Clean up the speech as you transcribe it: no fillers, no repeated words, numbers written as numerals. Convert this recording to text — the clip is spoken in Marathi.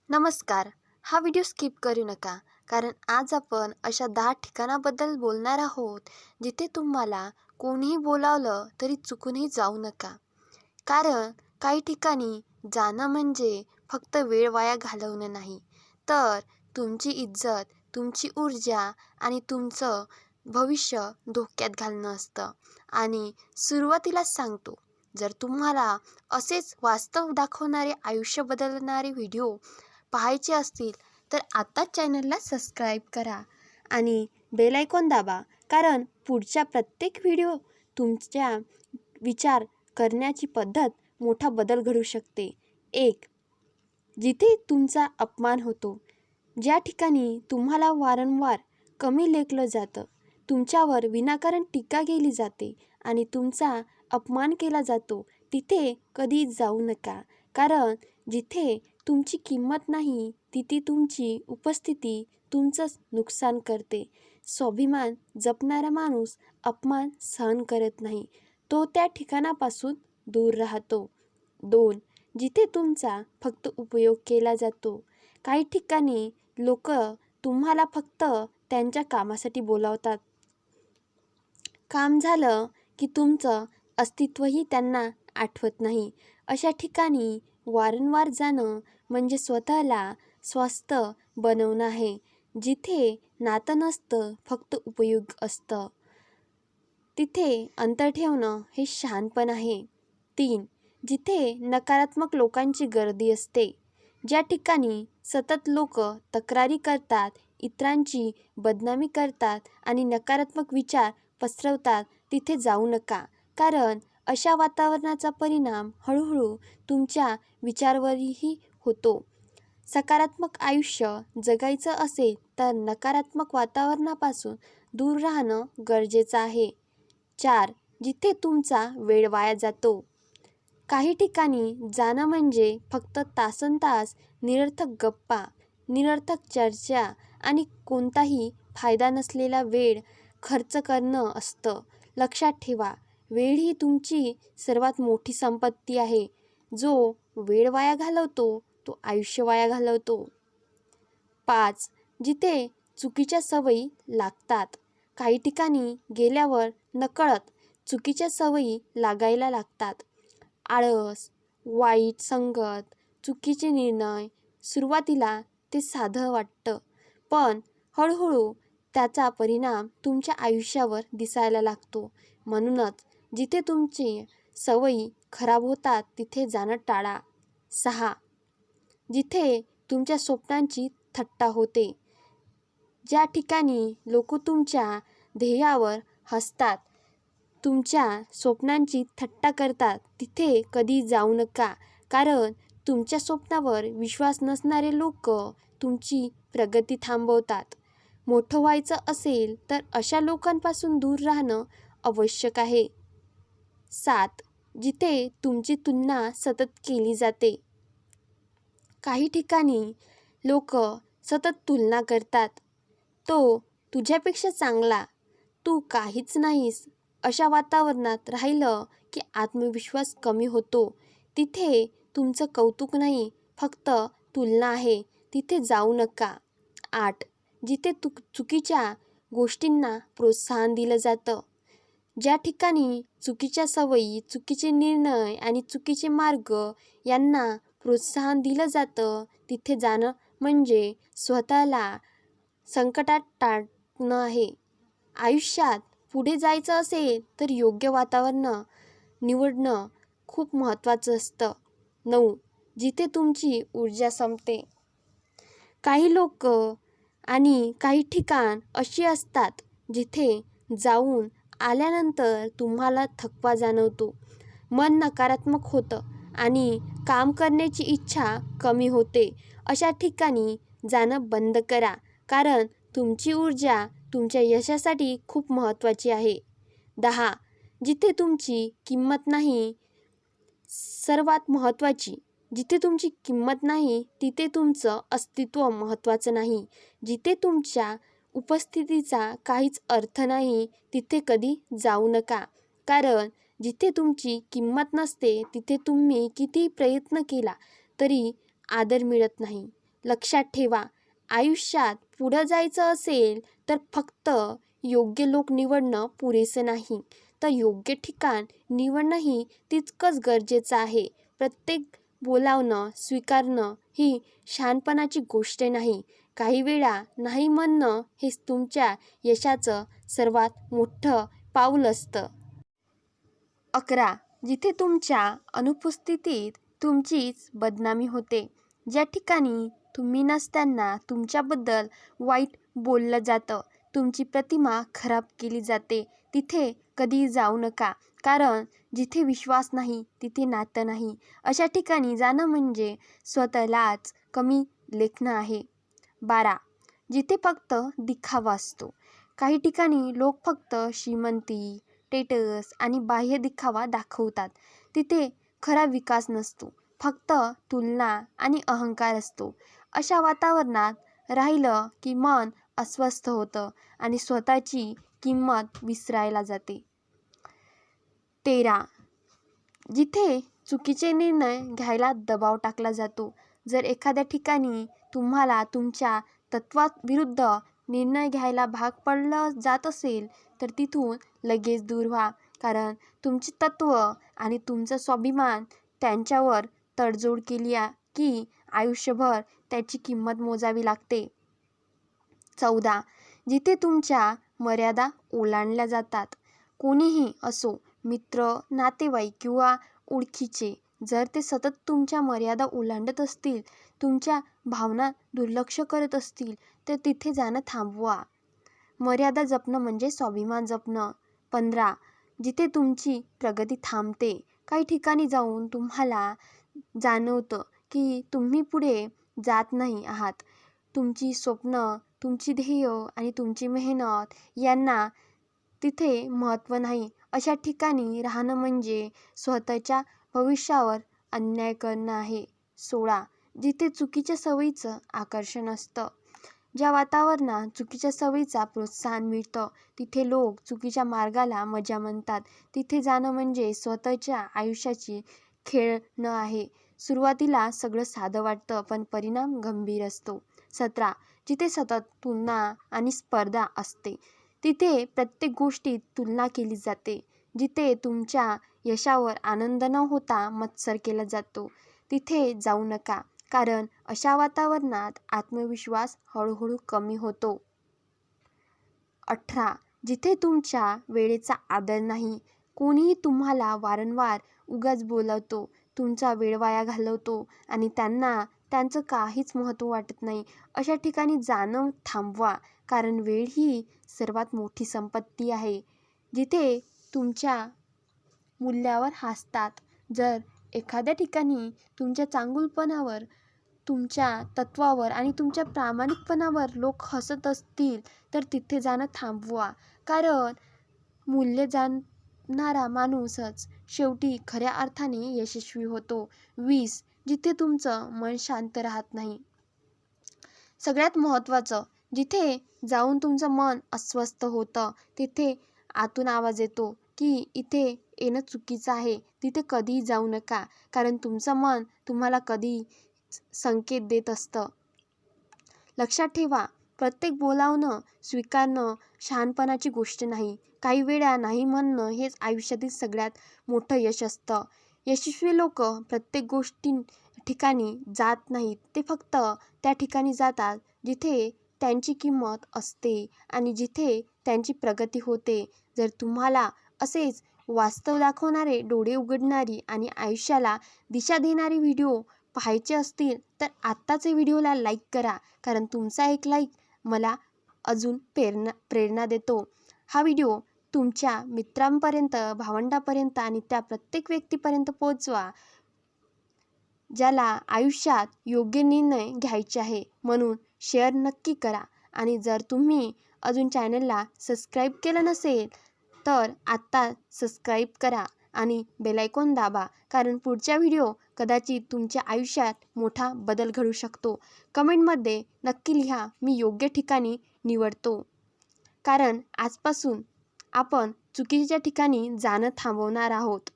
नमस्कार. हा व्हिडिओ स्किप करू नका, कारण आज आपण अशा 10 ठिकाणाबद्दल बोलणार आहोत, जिथे तुम्हाला कोणीही बोलावलं तरी चुकूनही जाऊ नका. कारण काही ठिकाणी जाणं म्हणजे फक्त वेळ वाया घालवणं नाही, तर तुमची इज्जत, तुमची ऊर्जा आणि तुमचं भविष्य धोक्यात घालणं असतं. आणि सुरुवातीलाच सांगतो, जर तुम्हाला असेच वास्तव दाखवणारे आयुष्य बदलणारे व्हिडिओ पाहायचे असतील तर आत्ताच चॅनलला सबस्क्राईब करा आणि बेल आयकॉन दाबा, कारण पुढच्या प्रत्येक व्हिडिओ तुमच्या विचार करण्याची पद्धत मोठा बदल घडू शकते. 1. जिथे तुमचा अपमान होतो. ज्या ठिकाणी तुम्हाला वारंवार कमी लेखलं जातं, तुमच्यावर विनाकारण टीका केली जाते आणि तुमचा अपमान केला जातो, तिथे कधी जाऊ नका. कारण जिथे तुमची किंमत नाही, तिथे तुमची उपस्थिती तुमचंच नुकसान करते. स्वाभिमान जपणारा माणूस अपमान सहन करत नाही, तो त्या ठिकाणापासून दूर राहतो. 2. जिथे तुमचा फक्त उपयोग केला जातो. काही ठिकाणी लोक तुम्हाला फक्त त्यांच्या कामासाठी बोलावतात. काम झालं की तुमचं अस्तित्वही त्यांना आठवत नाही. अशा ठिकाणी वारंवार जाणं म्हणजे स्वतःला स्वस्थ बनवणं आहे. जिथे नातं नसतं, फक्त उपयोग असतं, तिथे अंतर ठेवणं हे शहाणपण आहे. 3. जिथे नकारात्मक लोकांची गर्दी असते. ज्या ठिकाणी सतत लोक तक्रारी करतात, इतरांची बदनामी करतात आणि नकारात्मक विचार पसरवतात, तिथे जाऊ नका. कारण अशा वातावरणाचा परिणाम हळूहळू तुमच्या विचारावरही होतो. सकारात्मक आयुष्य जगायचं असेल तर नकारात्मक वातावरणापासून दूर राहणं गरजेचं आहे. 4. जिथे तुमचा वेळ वाया जातो. काही ठिकाणी जाणं म्हणजे फक्त तासनतास निरर्थक गप्पा, निरर्थक चर्चा आणि कोणताही फायदा नसलेला वेळ खर्च करणं असतं. लक्षात ठेवा, वेळ ही तुमची सर्वात मोठी संपत्ती आहे. जो वेळ वाया घालवतो तो आयुष्य वाया घालवतो. 5. जिथे चुकीच्या सवयी लागतात. काही ठिकाणी गेल्यावर नकळत चुकीच्या सवयी लागायला लागतात. आळस, वाईट संगत, चुकीचे निर्णय. सुरुवातीला ते साधं वाटतं, पण हळूहळू त्याचा परिणाम तुमच्या आयुष्यावर दिसायला लागतो. म्हणूनच जिथे तुमची सवयी खराब होतात, तिथे जाणं टाळा. 6. जिथे तुमच्या स्वप्नांची थट्टा होते. ज्या ठिकाणी लोक तुमच्या ध्येयावर हसतात, तुमच्या स्वप्नांची थट्टा करतात, तिथे कधी जाऊ नका. कारण तुमच्या स्वप्नावर विश्वास नसणारे लोक तुमची प्रगती थांबवतात. मोठं व्हायचं असेल तर अशा लोकांपासून दूर राहणं आवश्यक आहे. 7. जिथे तुमची तुलना सतत केली जाते. काही ठिकाणी लोक सतत तुलना करतात. तो तुझ्यापेक्षा चांगला, तू काहीच नाहीस. अशा वातावरणात राहिलं की आत्मविश्वास कमी होतो. तिथे तुमचं कौतुक नाही, फक्त तुलना आहे, तिथे जाऊ नका. 8. जिथे चुकीच्या गोष्टींना प्रोत्साहन दिलं जातं. ज्या ठिकाणी चुकीच्या सवयी, चुकीचे निर्णय आणि चुकीचे मार्ग यांना प्रोत्साहन दिलं जातं, तिथे जाणं म्हणजे स्वतःला संकटात टाकणं आहे. आयुष्यात पुढे जायचं असेल तर योग्य वातावरण निवडणं खूप महत्त्वाचं असतं. 9. जिथे तुमची ऊर्जा संपते. काही लोक आणि काही ठिकाण अशी असतात जिथे जाऊन आल्यानंतर तुम्हाला थकवा जाणवतो, मन नकारात्मक होतं आणि काम करण्याची इच्छा कमी होते. अशा ठिकाणी जाणं बंद करा, कारण तुमची ऊर्जा तुमच्या यशासाठी खूप महत्त्वाची आहे. 10. जिथे तुमची किंमत नाही. सर्वात महत्त्वाची, जिथे तुमची किंमत नाही तिथे तुमचं अस्तित्व महत्त्वाचं नाही. जिथे तुमच्या उपस्थितीचा काहीच अर्थ नाही, तिथे कधी जाऊ नका. कारण जिथे तुमची किंमत नसते, तिथे तुम्ही किती प्रयत्न केला तरी आदर मिळत नाही. लक्षात ठेवा, आयुष्यात पुढं जायचं असेल तर फक्त योग्य लोक निवडणं पुरेसं नाही, तर योग्य ठिकाण निवडणंही तितकंच गरजेचं आहे. प्रत्येक बोलावणं स्वीकारणं ही शहाणपणाची गोष्ट नाही. काही वेळा नाही म्हणणं हेच तुमच्या यशाचं सर्वात मोठं पाऊल असतं. 11. जिथे तुमच्या अनुपस्थितीत तुमचीच बदनामी होते. ज्या ठिकाणी तुम्ही नसताना तुमच्याबद्दल वाईट बोललं जातं, तुमची प्रतिमा खराब केली जाते, तिथे कधीही जाऊ नका. कारण जिथे विश्वास नाही तिथे नातं नाही. अशा ठिकाणी जाणं म्हणजे स्वतःलाच कमी लेखणं आहे. 12. जिथे फक्त दिखावा असतो. काही ठिकाणी लोक फक्त श्रीमंती, स्टेटस आणि बाह्य दिखावा दाखवतात. तिथे खरा विकास नसतो, फक्त तुलना आणि अहंकार असतो. अशा वातावरणात राहिलं की मन अस्वस्थ होतं आणि स्वतःची किंमत विसरायला जाते. 13. जिथे चुकीचे निर्णय घ्यायला दबाव टाकला जातो. जर एखाद्या ठिकाणी तुम्हाला तुमच्या तत्वाविरुद्ध निर्णय घ्यायला भाग पडलं जात असेल तर तिथून लगेच दूर व्हा. कारण तुमची तत्त्व आणि तुमचा स्वाभिमान त्यांच्यावर तडजोड केली की आयुष्यभर त्याची किंमत मोजावी लागते. 14. जिथे तुमच्या मर्यादा ओलांडल्या जातात. कोणीही असो, मित्र, नातेवाईक किंवा ओळखीचे, जर ते सतत तुमच्या मर्यादा ओलांडत असतील, तुमच्या भावना दुर्लक्ष करत असतील तर तिथे जाणं थांबवा. मर्यादा जपणं म्हणजे स्वाभिमान जपणं. 15. जिथे तुमची प्रगती थांबते. काही ठिकाणी जाऊन तुम्हाला जाणवतं की तुम्ही पुढे जात नाही आहात. तुमची स्वप्न, तुमची ध्येय आणि तुमची मेहनत यांना तिथे महत्त्व नाही. अशा ठिकाणी राहणं म्हणजे स्वतःच्या भविष्यावर अन्याय करणं आहे. 16. जिथे चुकीच्या सवयीचं आकर्षण असतं. ज्या वातावरणात चुकीच्या सवयीचा प्रोत्साहन मिळतं तिथे लोक चुकीच्या मार्गाला मजा म्हणतात. तिथे जाणं म्हणजे स्वतःच्या आयुष्याची खेळणं आहे. सुरुवातीला सगळं साधं वाटतं पण परिणाम गंभीर असतो. 17. जिथे सतत तुलना आणि स्पर्धा असते. तिथे प्रत्येक गोष्टीत तुलना केली जाते. जिथे तुमच्या यशावर आनंद न होता मत्सर केला जातो, तिथे जाऊ नका. कारण अशा वातावरणात आत्मविश्वास हळूहळू कमी होतो. 18. जिथे तुमच्या वेळेचा आदर नाही. कोणीही तुम्हाला वारंवार उगाच बोलवतो, तुमचा वेळ वाया घालवतो आणि त्यांना त्यांचं काहीच महत्त्व वाटत नाही. अशा ठिकाणी जाणं थांबवा. कारण वेळ ही सर्वात मोठी संपत्ती आहे. जिथे तुमच्या मूल्यावर हसतात. जर एखाद्या ठिकाणी तुमच्या चांगुलपणावर, तुमच्या तत्वावर आणि तुमच्या प्रामाणिकपणावर लोक हसत असतील तर तिथे जाणं थांबवा. कारण मूल्य जाणणारा माणूसच शेवटी खऱ्या अर्थाने यशस्वी होतो. 20. जिथे तुमचं मन शांत राहत नाही. सगळ्यात महत्त्वाचं, जिथे जाऊन तुमचं मन अस्वस्थ होतं तिथे आतून आवाज येतो की इथे येणं चुकीचं आहे. तिथे कधीही जाऊ नका. कारण तुमचं मन तुम्हाला कधी संकेत देत असतं. लक्षात ठेवा, प्रत्येक बोलावणं स्वीकारणं शहाणपणाची गोष्ट नाही. काही वेळा नाही म्हणणं हेच आयुष्यातील सगळ्यात मोठं यश असतं. यशस्वी लोक प्रत्येक ठिकाणी जात नाहीत, ते फक्त त्या ठिकाणी जातात जिथे त्यांची किंमत असते आणि जिथे त्यांची प्रगती होते. जर तुम्हाला असेच वास्तव दाखवणारे, डोळे उघडणारी आणि आयुष्याला दिशा देणारे व्हिडिओ पाहायचे असतील तर आत्ताच व्हिडिओला लाईक करा. कारण तुमचा एक लाईक मला अजून प्रेरणा देतो. हा व्हिडिओ तुमच्या मित्रांपर्यंत, भावंडांपर्यंत आणि त्या प्रत्येक व्यक्तीपर्यंत पोहोचवा ज्याला आयुष्यात योग्य निर्णय घ्यायचे आहे. म्हणून शेअर नक्की करा. आणि जर तुम्ही अजून चॅनलला सबस्क्राईब केलं नसेल तर आत्ता सबस्क्राईब करा आणि बेल आयकॉन दाबा. कारण पुढच्या व्हिडिओ कदाचित तुमच्या आयुष्यात मोठा बदल घडू शकतो. कमेंटमध्ये नक्की लिहा, मी योग्य ठिकाणी निवडतो. कारण आजपासून आपण चुकीच्या ठिकाणी जाणं थांबवणार आहोत.